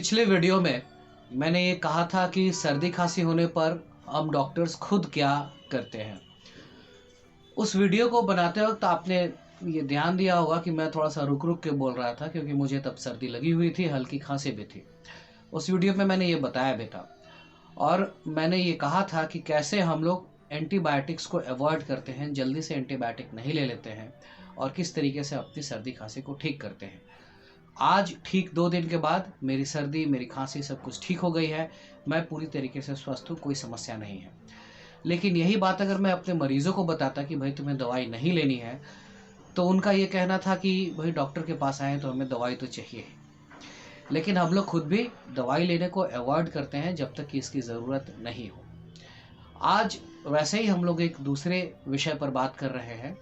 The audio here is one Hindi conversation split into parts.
पिछले वीडियो में मैंने ये कहा था कि सर्दी खांसी होने पर हम डॉक्टर्स खुद क्या करते हैं। उस वीडियो को बनाते वक्त आपने ये ध्यान दिया होगा कि मैं थोड़ा सा रुक रुक के बोल रहा था, क्योंकि मुझे तब सर्दी लगी हुई थी, हल्की खांसी भी थी। उस वीडियो में मैंने ये बताया भी था और मैंने ये कहा था कि कैसे हम लोग एंटीबायोटिक्स को अवॉइड करते हैं, जल्दी से एंटीबायोटिक नहीं ले लेते हैं और किस तरीके से अपनी सर्दी खांसी को ठीक करते हैं। आज ठीक 2 दिन के बाद मेरी सर्दी, मेरी खांसी सब कुछ ठीक हो गई है। मैं पूरी तरीके से स्वस्थ हूँ, कोई समस्या नहीं है। लेकिन यही बात अगर मैं अपने मरीज़ों को बताता कि भाई तुम्हें दवाई नहीं लेनी है, तो उनका ये कहना था कि भाई डॉक्टर के पास आए तो हमें दवाई तो चाहिए। लेकिन हम लोग खुद भी दवाई लेने को अवॉइड करते हैं जब तक कि इसकी ज़रूरत नहीं हो। आज वैसे ही हम लोग एक दूसरे विषय पर बात कर रहे हैं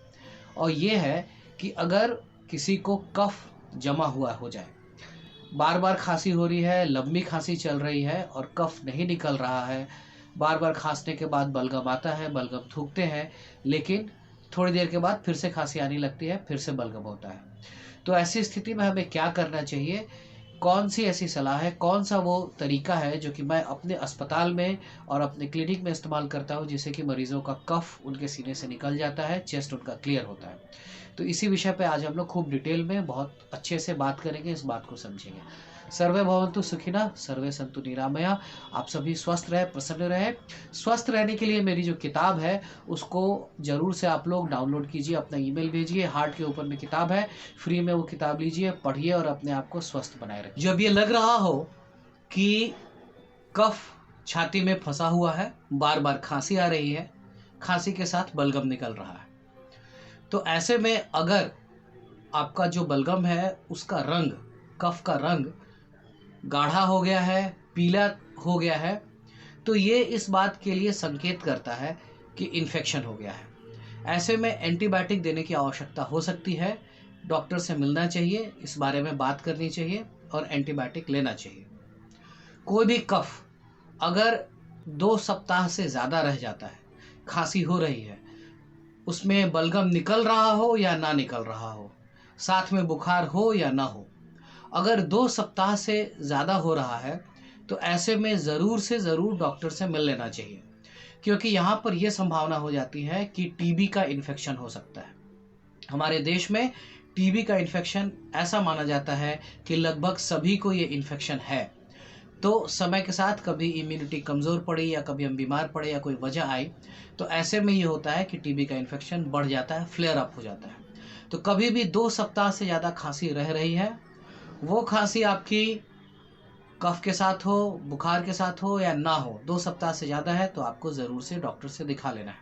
और ये है कि अगर किसी को कफ जमा हुआ हो जाए, बार बार खांसी हो रही है, लंबी खांसी चल रही है और कफ नहीं निकल रहा है, बार बार खांसने के बाद बलगम आता है, बलगम थूकते हैं, लेकिन थोड़ी देर के बाद फिर से खांसी आने लगती है, फिर से बलगम होता है। तो ऐसी स्थिति में हमें क्या करना चाहिए? कौन सी ऐसी सलाह है, कौन सा वो तरीका है जो कि मैं अपने अस्पताल में और अपने क्लिनिक में इस्तेमाल करता हूँ, जिससे कि मरीज़ों का कफ उनके सीने से निकल जाता है, चेस्ट उनका क्लियर होता है। तो इसी विषय पे आज हम लोग खूब डिटेल में बहुत अच्छे से बात करेंगे, इस बात को समझेंगे। सर्वे भवन्तु सुखिनः, सर्वे सन्तु निरामया। आप सभी स्वस्थ रहे, प्रसन्न रहे। स्वस्थ रहने के लिए मेरी जो किताब है उसको ज़रूर से आप लोग डाउनलोड कीजिए, अपना ईमेल भेजिए। हार्ट के ऊपर में किताब है, फ्री में वो किताब लीजिए, पढ़िए और अपने आप को स्वस्थ बनाए रखिए। जब ये लग रहा हो कि कफ छाती में फंसा हुआ है, बार बार खांसी आ रही है, खांसी के साथ बलगम निकल रहा है, तो ऐसे में अगर आपका जो बलगम है उसका रंग, कफ का रंग गाढ़ा हो गया है, पीला हो गया है, तो ये इस बात के लिए संकेत करता है कि इन्फेक्शन हो गया है। ऐसे में एंटीबायोटिक देने की आवश्यकता हो सकती है। डॉक्टर से मिलना चाहिए, इस बारे में बात करनी चाहिए और एंटीबायोटिक लेना चाहिए। कोई भी कफ अगर 2 सप्ताह से ज़्यादा रह जाता है, खांसी हो रही है, उसमें बलगम निकल रहा हो या ना निकल रहा हो, साथ में बुखार हो या ना हो, अगर 2 सप्ताह से ज़्यादा हो रहा है तो ऐसे में ज़रूर से ज़रूर डॉक्टर से मिल लेना चाहिए, क्योंकि यहाँ पर यह संभावना हो जाती है कि टीबी का इन्फेक्शन हो सकता है। हमारे देश में टीबी का इन्फेक्शन ऐसा माना जाता है कि लगभग सभी को ये इन्फेक्शन है। तो समय के साथ कभी इम्यूनिटी कमज़ोर पड़ी या कभी हम बीमार पड़े या कोई वजह आई, तो ऐसे में ये होता है कि टीबी का इन्फेक्शन बढ़ जाता है, फ्लेयर अप हो जाता है। तो कभी भी 2 सप्ताह से ज़्यादा खांसी रह रही है, वो खांसी आपकी कफ के साथ हो, बुखार के साथ हो या ना हो, 2 सप्ताह से ज़्यादा है तो आपको ज़रूर से डॉक्टर से दिखा लेना है।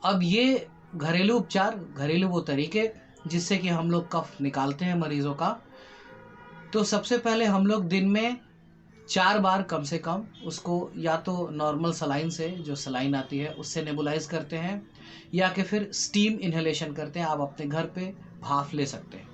अब ये घरेलू उपचार, घरेलू वो तरीके जिससे कि हम लोग कफ निकालते हैं मरीज़ों का, तो सबसे पहले हम लोग दिन में 4 बार कम से कम उसको या तो नॉर्मल सलाइन से, जो सलाइन आती है उससे नेबुलाइज करते हैं, या कि फिर स्टीम इन्हेलेशन करते हैं। आप अपने घर पे भाप ले सकते हैं।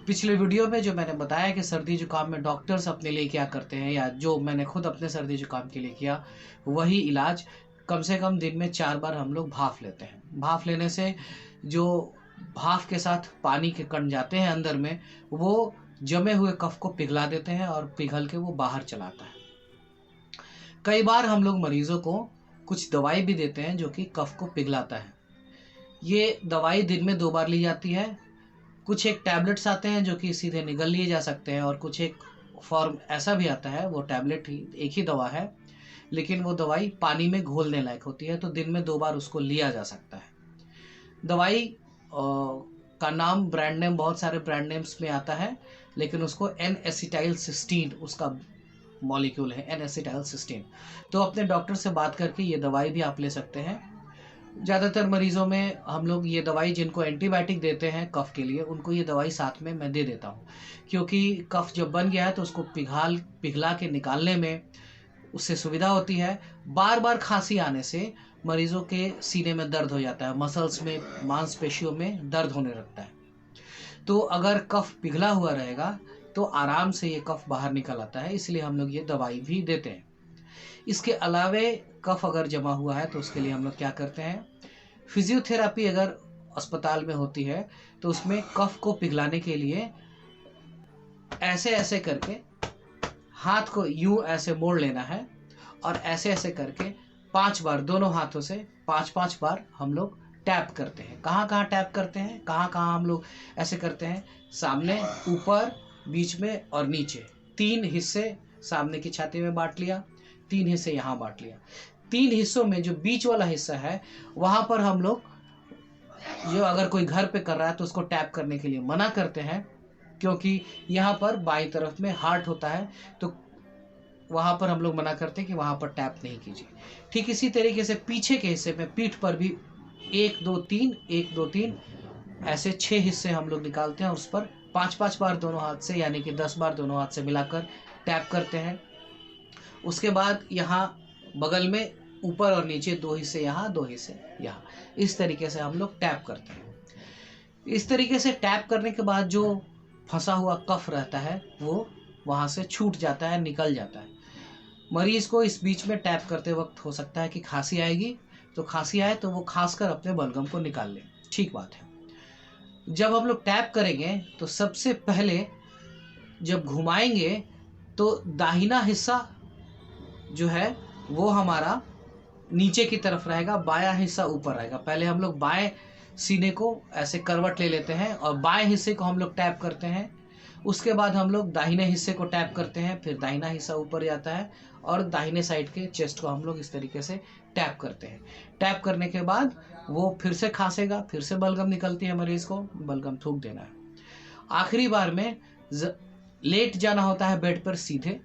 पिछले वीडियो में जो मैंने बताया कि सर्दी जुकाम में डॉक्टर्स अपने लिए क्या करते हैं, या जो मैंने खुद अपने सर्दी जुकाम के लिए किया, वही इलाज कम से कम दिन में 4 बार हम लोग भाप लेते हैं। भाप लेने से जो भाप के साथ पानी के कण जाते हैं अंदर में, वो जमे हुए कफ को पिघला देते हैं और पिघल के वो बाहर चलाता है। कई बार हम लोग मरीजों को कुछ दवाई भी देते हैं जो कि कफ को पिघलाता है। ये दवाई दिन में 2 बार ली जाती है। कुछ एक टैबलेट्स आते हैं जो कि सीधे निगल लिए जा सकते हैं, और कुछ एक फॉर्म ऐसा भी आता है, वो टैबलेट ही एक ही दवा है, लेकिन वो दवाई पानी में घोलने लायक होती है, तो दिन में 2 बार उसको लिया जा सकता है। दवाई का नाम, ब्रांड नेम बहुत सारे ब्रांड नेम्स में आता है, लेकिन उसको N-एसिटाइलसिस्टीन उसका मॉलिक्यूल है, N-एसिटाइलसिस्टीन। तो अपने डॉक्टर से बात करके ये दवाई भी आप ले सकते हैं। ज़्यादातर मरीज़ों में हम लोग ये दवाई, जिनको एंटीबायोटिक देते हैं कफ़ के लिए, उनको ये दवाई साथ में मैं दे देता हूँ, क्योंकि कफ़ जब बन गया है तो उसको पिघला के निकालने में उससे सुविधा होती है। बार बार खांसी आने से मरीज़ों के सीने में दर्द हो जाता है, मसल्स में, मांसपेशियों में दर्द होने लगता है। तो अगर कफ़ पिघला हुआ रहेगा तो आराम से ये कफ़ बाहर निकल आता है, इसलिए हम लोग ये दवाई भी देते हैं। इसके अलावे कफ अगर जमा हुआ है तो उसके लिए हम लोग क्या करते हैं, फिजियोथेरापी अगर अस्पताल में होती है तो उसमें कफ को पिघलाने के लिए ऐसे ऐसे करके हाथ को यूं ऐसे मोड़ लेना है और ऐसे ऐसे करके 5 बार दोनों हाथों से 5-5 बार हम लोग टैप करते हैं। कहाँ कहाँ टैप करते हैं, कहाँ कहाँ हम लोग ऐसे करते हैं? सामने, ऊपर, बीच में और नीचे। 3 हिस्से सामने की छाती में बांट लिया, 3 हिस्से यहाँ बांट लिया। 3 हिस्सों में जो बीच वाला हिस्सा है वहाँ पर हम लोग, जो अगर कोई घर पे कर रहा है तो उसको टैप करने के लिए मना करते हैं, क्योंकि यहाँ पर बाईं तरफ में हार्ट होता है, तो वहाँ पर हम लोग मना करते हैं कि वहाँ पर टैप नहीं कीजिए। ठीक इसी तरीके से पीछे के हिस्से में, पीठ पर भी 1 2 3 1 2 3 ऐसे 6 हिस्से हम लोग निकालते हैं और उस पर 5-5 बार दोनों हाथ से, यानी कि 10 बार दोनों हाथ से मिलाकर टैप करते हैं। उसके बाद यहाँ बगल में ऊपर और नीचे 2 हिस्से यहाँ, 2 हिस्से यहाँ, इस तरीके से हम लोग टैप करते हैं। इस तरीके से टैप करने के बाद जो फंसा हुआ कफ रहता है वो वहाँ से छूट जाता है, निकल जाता है। मरीज को इस बीच में टैप करते वक्त हो सकता है कि खांसी आएगी, तो खांसी आए तो वो खांसकर अपने बलगम को निकाल ले, ठीक बात है। जब हम लोग टैप करेंगे तो सबसे पहले जब घुमाएंगे तो दाहिना हिस्सा जो है वो हमारा नीचे की तरफ रहेगा, बायां हिस्सा ऊपर रहेगा। पहले हम लोग बाएं सीने को ऐसे करवट ले लेते हैं और बाएं हिस्से को हम लोग टैप करते हैं। उसके बाद हम लोग दाहिने हिस्से को टैप करते हैं, फिर दाहिना हिस्सा ऊपर जाता है और दाहिने साइड के चेस्ट को हम लोग इस तरीके से टैप करते हैं। टैप करने के बाद वो फिर से खांसेगा, फिर से बलगम निकलती है, मरीज को बलगम थूक देना है। आखिरी बार में लेट जाना होता है बेड पर सीधे।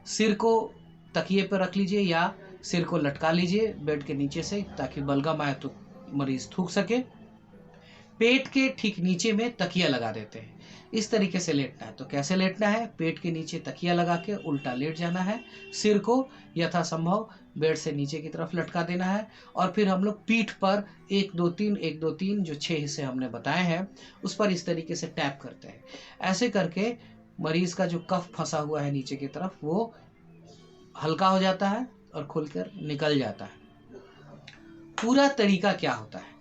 सिर को तकिए पर रख लीजिए या सिर को लटका लीजिए बेड के नीचे से, ताकि बलगम आए तो मरीज थूक सके। पेट के ठीक नीचे में तकिया लगा देते हैं। इस तरीके से लेटना है। तो कैसे लेटना है? पेट के नीचे तकिया लगा के उल्टा लेट जाना है, सिर को यथासंभव बेड से नीचे की तरफ लटका देना है और फिर हम लोग पीठ पर 1 2 3 1 2 3 जो 6 हिस्से हमने बताए हैं उस पर इस तरीके से टैप करते हैं। ऐसे करके मरीज का जो कफ फंसा हुआ है नीचे की तरफ वो हल्का हो जाता है और खुलकर निकल जाता है। पूरा तरीका क्या होता है?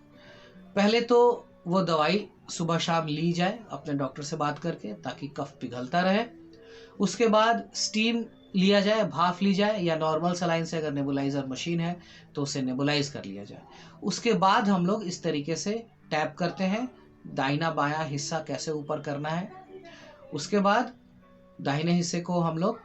पहले तो वो दवाई सुबह शाम ली जाए अपने डॉक्टर से बात करके, ताकि कफ पिघलता रहे। उसके बाद स्टीम लिया जाए, भाप ली जाए, या नॉर्मल सलाइन से अगर नेबुलाइजर मशीन है तो उसे नेबुलाइज कर लिया जाए। उसके बाद हम लोग इस तरीके से टैप करते हैं। दाहिना बायां हिस्सा कैसे ऊपर करना है। उसके बाद दाहिने हिस्से को हम लोग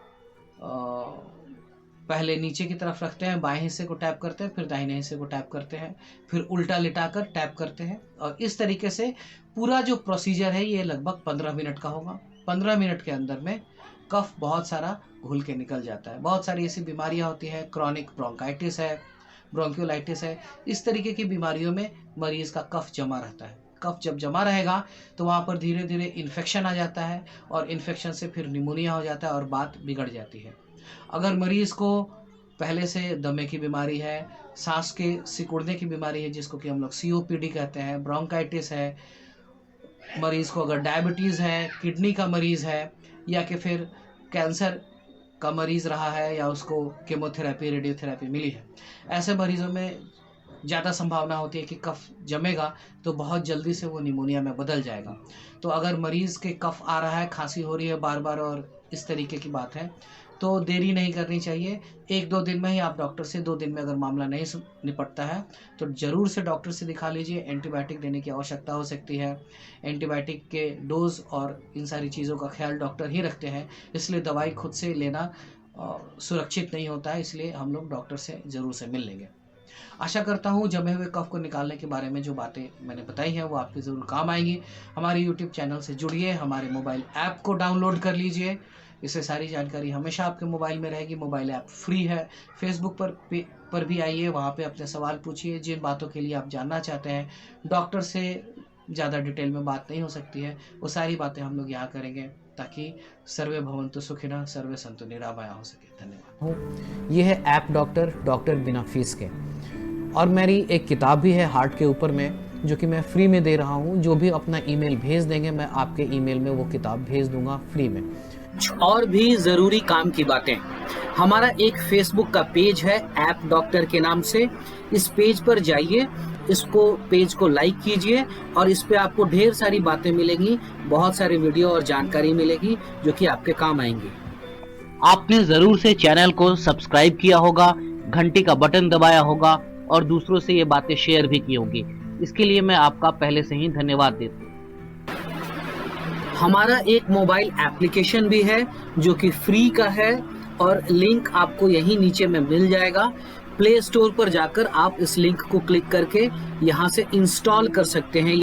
पहले नीचे की तरफ रखते हैं, बाएं हिस्से को टैप करते हैं, फिर दाहिने हिस्से को टैप करते हैं, फिर उल्टा लिटाकर टैप करते हैं। और इस तरीके से पूरा जो प्रोसीजर है ये लगभग 15 मिनट का होगा। 15 मिनट के अंदर में कफ बहुत सारा घुल के निकल जाता है। बहुत सारी ऐसी बीमारियां होती हैं, क्रॉनिक ब्रोंकाइटिस है, ब्रोंकियोलाइटिस है, इस तरीके की बीमारियों में मरीज का कफ जमा रहता है। कफ जब जमा रहेगा तो वहाँ पर धीरे धीरे इन्फेक्शन आ जाता है और इन्फेक्शन से फिर निमोनिया हो जाता है और बात बिगड़ जाती है। अगर मरीज को पहले से दमे की बीमारी है, सांस के सिकुड़ने की बीमारी है जिसको कि हम लोग COPD कहते हैं, ब्रोंकाइटिस है, मरीज को अगर डायबिटीज़ है, किडनी का मरीज है, या कि फिर कैंसर का मरीज रहा है, या उसको केमोथेरेपी रेडियोथेरेपी मिली है, ऐसे मरीजों में ज़्यादा संभावना होती है कि कफ जमेगा तो बहुत जल्दी से वो निमोनिया में बदल जाएगा। तो अगर मरीज़ के कफ आ रहा है, खांसी हो रही है बार बार और इस तरीके की बात है, तो देरी नहीं करनी चाहिए। 1-2 दिन में ही आप डॉक्टर से, 2 दिन में अगर मामला नहीं निपटता है तो ज़रूर से डॉक्टर से दिखा लीजिए। एंटीबायोटिक देने की आवश्यकता हो सकती है। एंटीबायोटिक के डोज और इन सारी चीज़ों का ख्याल डॉक्टर ही रखते हैं, इसलिए दवाई खुद से लेना सुरक्षित नहीं होता है। इसलिए हम लोग डॉक्टर से ज़रूर से मिल लेंगे। आशा करता हूँ जमे हुए कफ को निकालने के बारे में जो बातें मैंने बताई हैं वो आपके ज़रूर काम आएंगी। हमारे YouTube चैनल से जुड़िए, हमारे मोबाइल ऐप को डाउनलोड कर लीजिए, इससे सारी जानकारी हमेशा आपके मोबाइल में रहेगी। मोबाइल ऐप फ्री है। फेसबुक पर भी आइए, वहाँ पे अपने सवाल पूछिए। जिन बातों के लिए आप जानना चाहते हैं, डॉक्टर से ज़्यादा डिटेल में बात नहीं हो सकती है, वो सारी बातें हम लोग यहाँ करेंगे, ताकि सर्वे भवन्तु सुखिनः सर्वे सन्तु निरामया हो सके। धन्यवाद। ये है ऐप डॉक्टर बिना फीस के, और मेरी एक किताब भी है हार्ट के ऊपर में, जो कि मैं फ्री में दे रहा हूँ। जो भी अपना ईमेल भेज देंगे मैं आपके ईमेल में वो किताब भेज दूंगा फ्री में। और भी ज़रूरी काम की बातें, हमारा एक फेसबुक का पेज है ऐप डॉक्टर के नाम से। इस पेज पर जाइए, इसको पेज को लाइक कीजिए और इस पे आपको ढेर सारी बातें मिलेंगी, बहुत सारी वीडियो और जानकारी मिलेगी जो कि आपके काम आएंगी। आपने ज़रूर से चैनल को सब्सक्राइब किया होगा, घंटी का बटन दबाया होगा और दूसरों से ये बातें शेयर भी की होंगी। इसके लिए मैं आपका पहले से ही धन्यवाद देता हूँ। हमारा एक मोबाइल एप्लीकेशन भी है जो कि फ्री का है और लिंक आपको यहीं नीचे में मिल जाएगा। प्ले स्टोर पर जाकर आप इस लिंक को क्लिक करके यहाँ से इंस्टॉल कर सकते हैं।